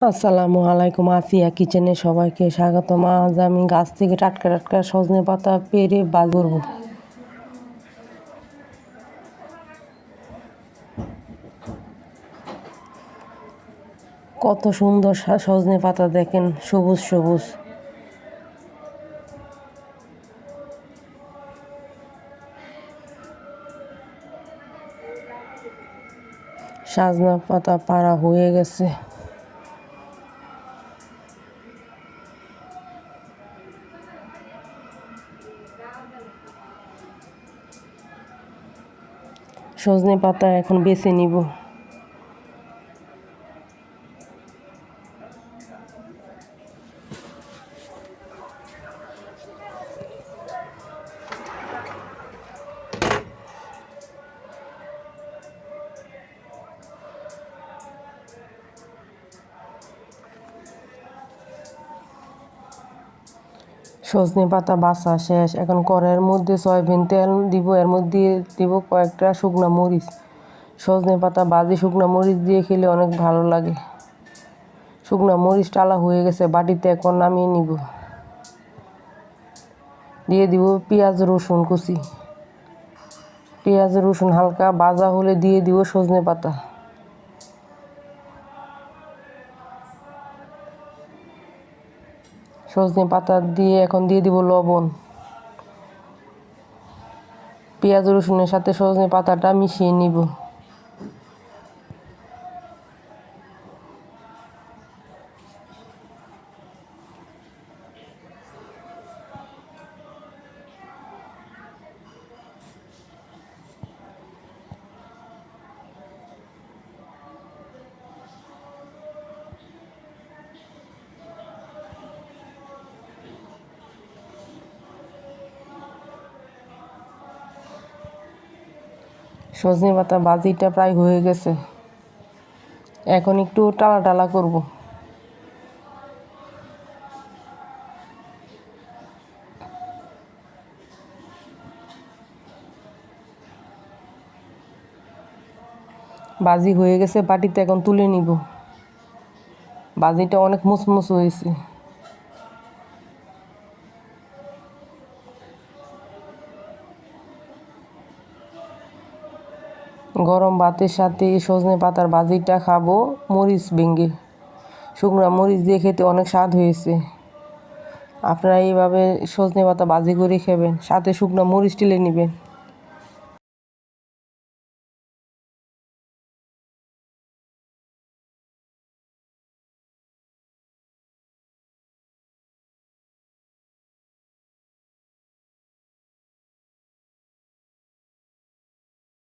আসসালামু আলাইকুম, আসিয়া কিচেনে সবাইকে স্বাগতম। আজ আমি গাছ থেকে টাটকা টাটকা সজনে পাতা পেরে করব। কত সুন্দর সজনে পাতা দেখেন, সবুজ সবুজ। সজনা পাতা পাড়া হয়ে গেছে। সজনে পাতা এখন বেছে নিব। সজনে পাতা বাছা শেষ। এখন কড়াইয়ের মধ্যে সয়াবিন তেল দিব, এর মধ্যে দিব কয়েকটা শুকনো মরিচ। সজনে পাতা ভাজি শুকনো মরিচ দিয়ে খেলে অনেক ভালো লাগে। শুকনো মরিচ টালা হয়ে গেছে, বাটিতে এখন নামিয়ে নিব। দিয়ে দিব পেঁয়াজ রসুন কুচি। পেঁয়াজ রসুন হালকা ভাজা হলে দিয়ে দিব সজনে পাতা। সজনে পাতা দিয়ে এখন দিয়ে দিব লবণ। পেঁয়াজ রসুনের সাথে সজনে পাতাটা মিশিয়ে নিব। সজনে পাতা ভাজিটা প্রায় হয়ে গেছে, এখন একটু টালা টালা করব। ভাজি হয়ে গেছে, বাটিতে এখন তুলে নিব। ভাজিটা অনেক মুচমুচ হয়েছে। গরম ভাতের সাথে সজনে পাতার ভাজিটা খাবো মরিচ ভেঙে। শুকনো মরিচ দিয়ে খেতে অনেক স্বাদ হয়েছে। আপনারা এইভাবে সজনে পাতা ভাজি করে খাবেন, সাথে শুকনো মরিচ টেলে নেবেন।